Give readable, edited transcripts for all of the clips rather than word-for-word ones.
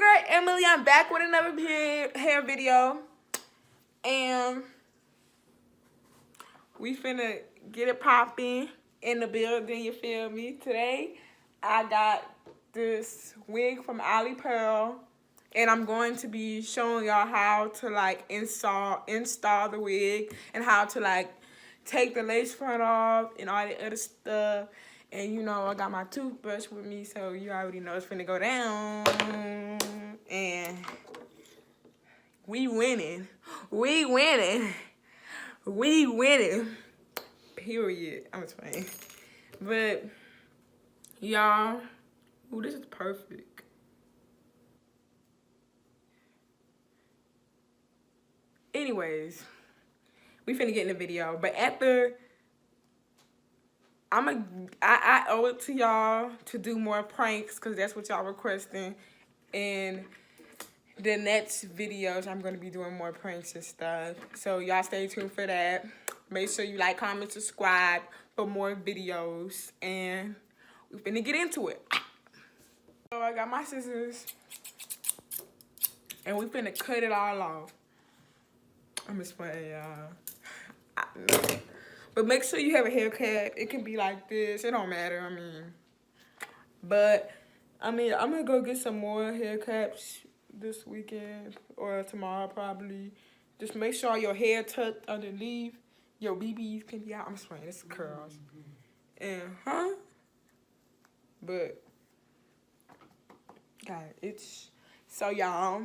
girl Emily. I'm back with another hair video, and we finna get it popping in the building. You feel me? Today, I got this wig from Alipearl, and I'm going to be showing y'all how to like install the wig and how to like take the lace front off and all the other stuff. And you know, I got my toothbrush with me, so you already know it's finna go down. And we winning. We winning. We winning. Period. I'm just playing. But, y'all, ooh, this is perfect. Anyways, we finna get in the video. But after, I owe it to y'all to do more pranks because that's what y'all requesting. And the next videos, I'm going to be doing more pranks and stuff. So y'all stay tuned for that. Make sure you like, comment, subscribe for more videos. And we finna get into it. So I got my scissors. And we finna cut it all off. I'm just playing, y'all. But make sure you have a haircut. It can be like this. It don't matter, I mean. But, I mean, I'm going to go get some more haircuts this weekend or tomorrow probably. Just make sure your hair tucked underneath. Your BBs can be out. I'm just playing. This is curls. And, But, God, it's... So, y'all,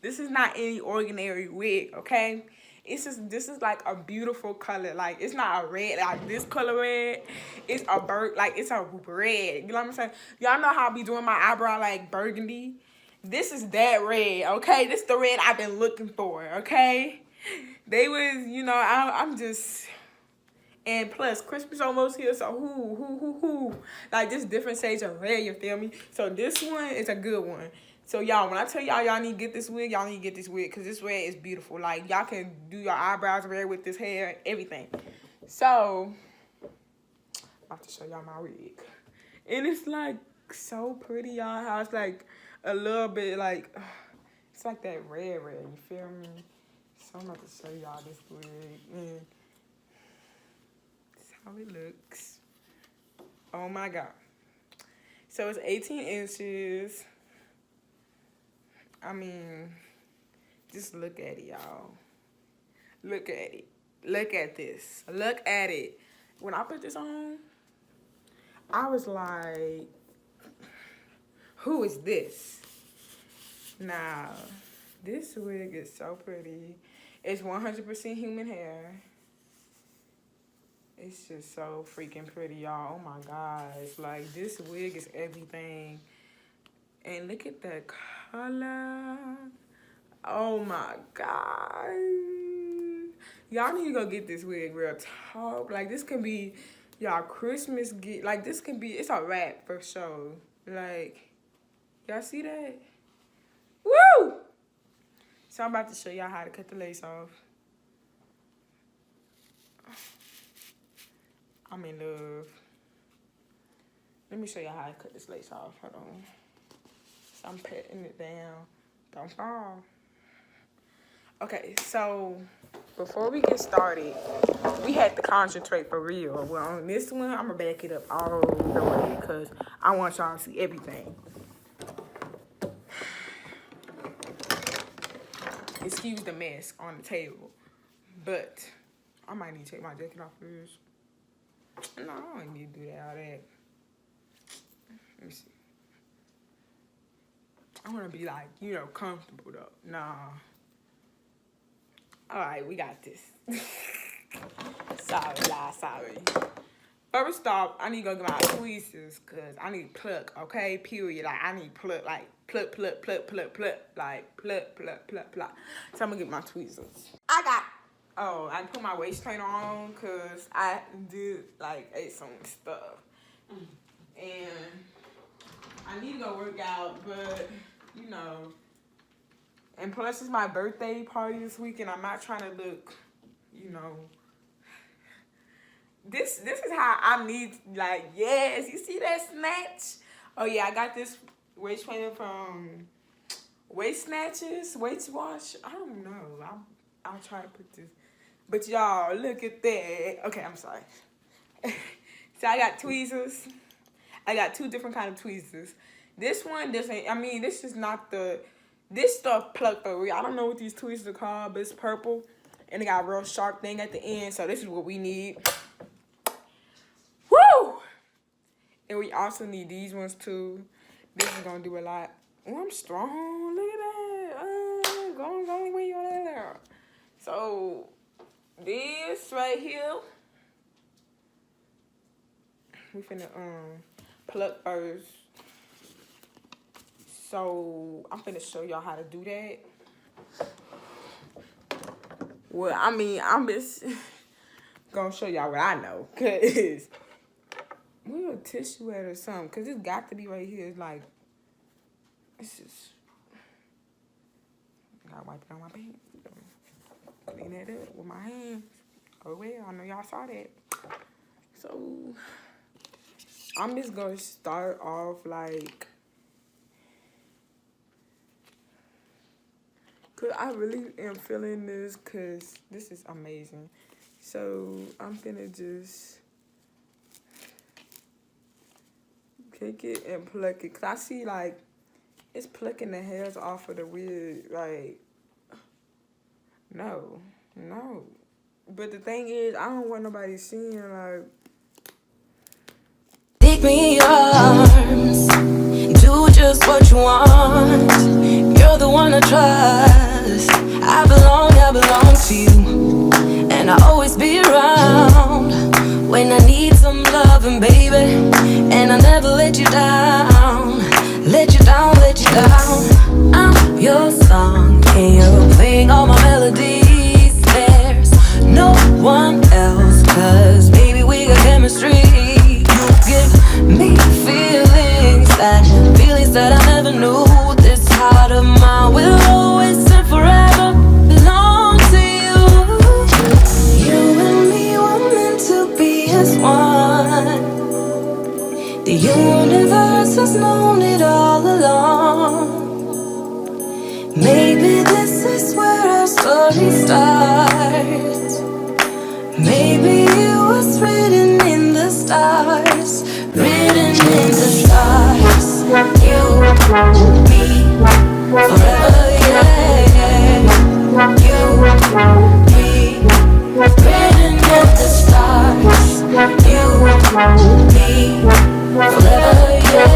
this is not any ordinary wig, okay? This is like a beautiful color. Like, it's not a red, like this color red. It's a it's a red. You know what I'm saying? Y'all know how I be doing my eyebrow like burgundy? This is that red, okay? This is the red I've been looking for, okay? They was, you know, I'm just... And plus, Christmas almost here, so who. Like, this different shades of red, you feel me? So this one is a good one. So, y'all, when I tell y'all need to get this wig, y'all need to get this wig because this red is beautiful. Like, y'all can do your eyebrows red with this hair, everything. So, I'm about to show y'all my wig. And it's, like, so pretty, y'all. How it's, like, a little bit, like, it's like that red, you feel me? So, I'm about to show y'all this wig. And this is how it looks. Oh, my God. So, it's 18 inches. I mean, just look at it, y'all. Look at it. Look at this. Look at it. When I put this on, I was like, who is this? Now, this wig is so pretty. It's 100% human hair. It's just so freaking pretty, y'all. Oh, my gosh. Like, this wig is everything. And look at the color. Oh my God. Y'all need to go get this wig real talk. Like, this can be y'all Christmas gift. Like, this can be, it's a wrap for sure. Like, y'all see that? Woo! So I'm about to show y'all how to cut the lace off. I'm in love. Let me show y'all how to cut this lace off. Hold on. So I'm patting it down. Don't fall. Okay, so before we get started, we had to concentrate for real. Well, on this one, I'm going to back it up all the way because I want y'all to see everything. Excuse the mess on the table. But I might need to take my jacket off first. No, I don't need to do all that. Let me see. I want to be like, you know, comfortable though. Nah. All right, we got this. Sorry, y'all, sorry. First off, I need to go get my tweezers because I need pluck, okay? Period. Like, I need pluck, like, pluck. Like, pluck. So I'm going to get my tweezers. I put my waist trainer on because I did, like, ate some stuff. And I need to go work out, but... You know, and plus it's my birthday party this week, and I'm not trying to look, you know. This is how I need, like, yes, you see that snatch? Oh yeah, I got this waist trainer from waist snatches, waist wash. I don't know. I'll try to put this. But y'all, look at that. Okay, I'm sorry. So I got tweezers. I got 2 different kind of tweezers. This one, this ain't. I mean, this is not the. This stuff plucked over. I don't know what these tweezers are called, but it's purple, and it got a real sharp thing at the end. So this is what we need. Woo! And we also need these ones too. This is gonna do a lot. Oh, I'm strong. Look at that. Going way on there. So this right here, we finna pluck first. So I'm finna show y'all how to do that. Well, I mean, I'm just gonna show y'all what I know, cause where a tissue at or something, cause it's got to be right here. It's like, it's just, I gotta wipe it on my pants. Clean that up with my hands. Oh well, I know y'all saw that. So I'm just gonna start off like, cause I really am feeling this, cause this is amazing. So I'm gonna just take it and pluck it. Cause I see like it's plucking the hairs off of the wig. Like, no. But the thing is, I don't want nobody seeing like. Take me in your arms, do just what you want. You're the one I trust. I belong to you, and I'll always be around when I need some loving, baby. And I'll never let you down, let you down. I'm your song, and you're playing all my melodies. There's no one else, 'cause baby we got chemistry. You give me feelings that I never knew. This heart of mine will always and forever belong to you. You and me were meant to be as one. The universe has known it all along. Maybe this is where our story starts. Maybe it was written in the stars. Written in the stars. You, me, forever, yeah. You, me, written in the stars. You, me, forever, yeah.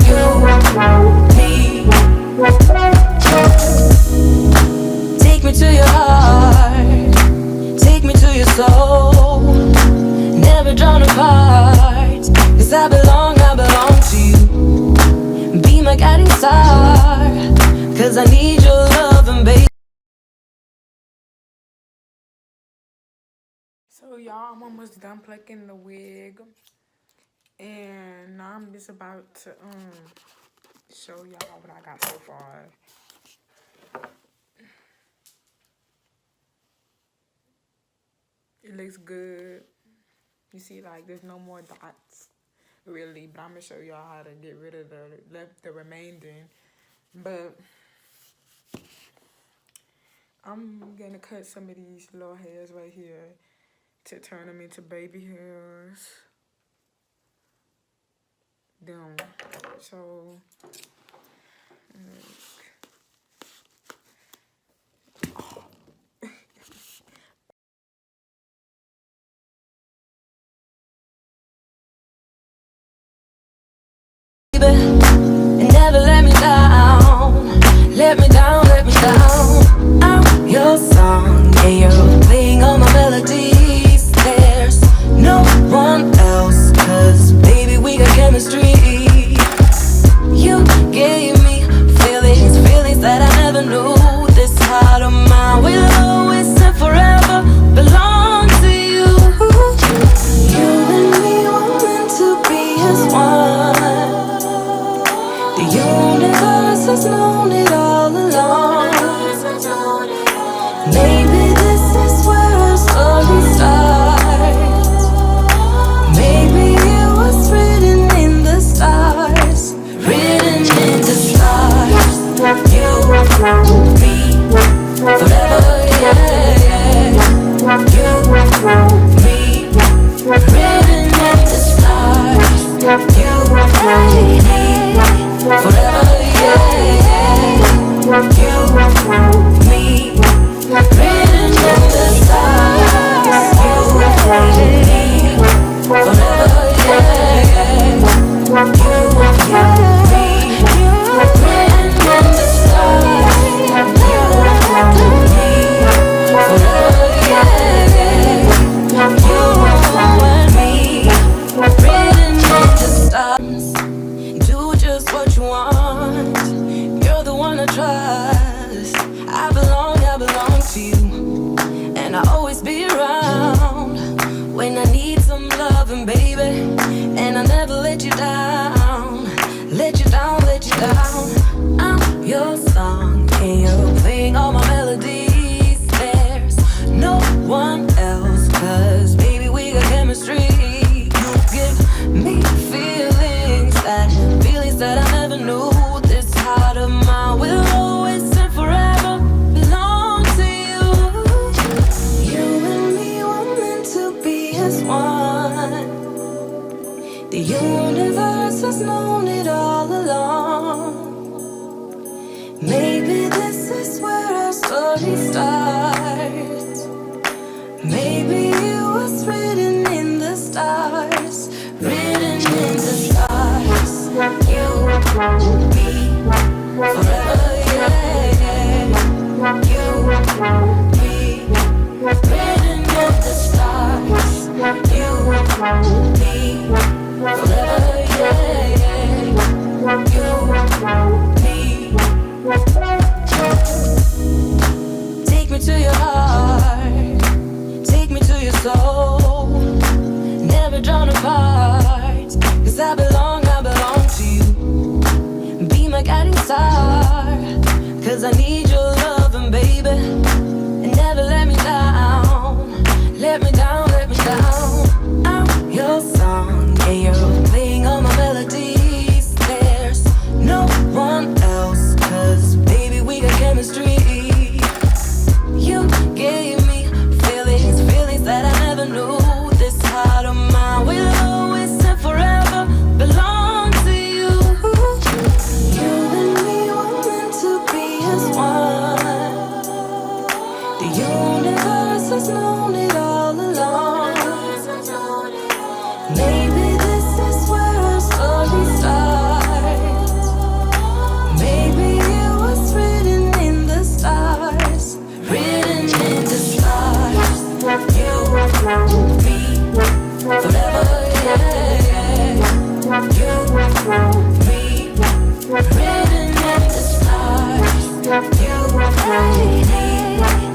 You, me. Take me to your heart. Take me to your soul. Never drawn apart, 'cause I belong to you. Be my guiding star, 'cause I need your love and baby. So y'all, I'm almost done plucking the wig, and now I'm just about to show y'all what I got so far. It looks good. You see, like, there's no more dots, really. But I'm going to show y'all how to get rid of the remaining. But I'm going to cut some of these little hairs right here to turn them into baby hairs. Them. So, And never let me down. Let me down. I'm your song, yeah, you're playing all my melodies. There's no one else, 'cause baby we got chemistry. You gave me feelings that I never knew. This heart of mine will always and forever belong to you. You and me were meant to be as one. The universe has known it all along. Maybe this is where our story starts. Maybe it was written in the stars. Written in the stars. Maybe this is where our story starts. Maybe it was written in the stars, written in the stars. You, me, forever, yeah, yeah. You, me, written in the stars. You, me, forever, yeah, yeah. You, me. Take me to your heart, take me to your soul, never drawn apart, 'cause I belong to you. Be my guiding star, 'cause I need your loving, baby, and never let me down, let me down, let me down. I'm your song, yeah, you're playing all my melodies. There's no one else, 'cause baby, we got chemistry. You gave me feelings, feelings that I never knew. This heart of mine will always and forever belong to you. You and me were meant to be as one. The universe has known it all along. Maybe this is where our story starts. Maybe it was written in the stars, written in the stars. You, me, forever, yeah, yeah. You, me, written in the stars. You, me,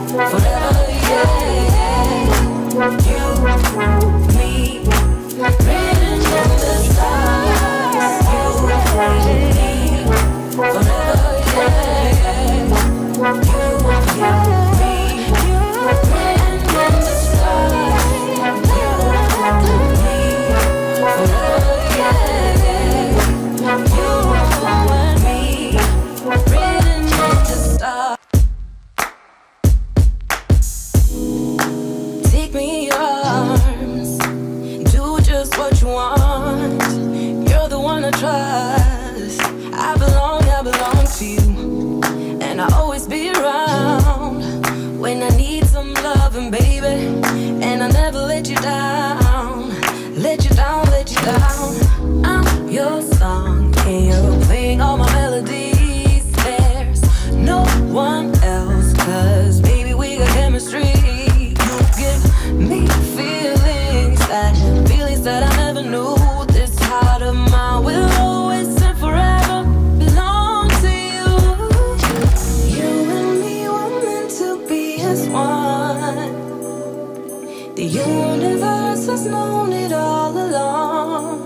forever, yeah, yeah. You, me, written in the stars. You, me, forever, yeah, yeah. You, me, written in the stars. You, me, forever, yeah, yeah. You and me, written in the stars. Take me in your arms, do just what you want. You're the one I trust. I belong to you, and I'll always be around when I need some loving, baby. And I'll never let you down, let you down, let you down. I'm your song, and you're playing all my melodies. There's no one else, 'cause baby, we got chemistry. You give me feelings that I never knew. This heart of mine will always and forever belong to you. You and me were meant to be as one. The universe has known it all along.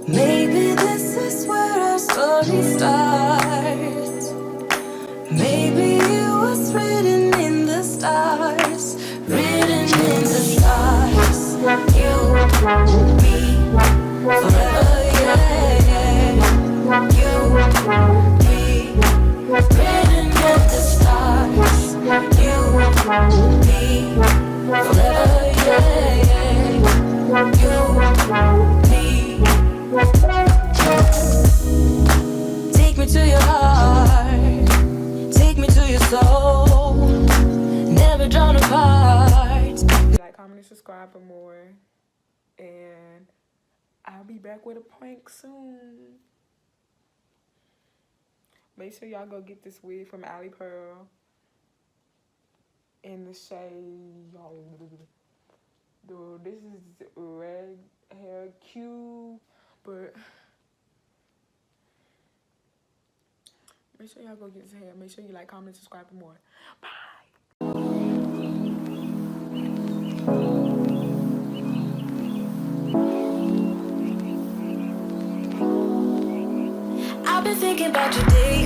Maybe this is where our story starts. Maybe it was written in the stars, written in the stars. You, me, forever, yeah, yeah. You, me, written in the stars. You, me, forever, yeah, yeah. You, me. Take me to your heart, take me to your soul, never drawn apart. Like, comment, and subscribe for more. And I'll be back with a prank soon. Make sure y'all go get this wig from Alipearl in the shade. Dude, this is red hair cute, but make sure y'all go get this hair. Make sure you like, comment, subscribe for more. Bye. I've been thinking about your day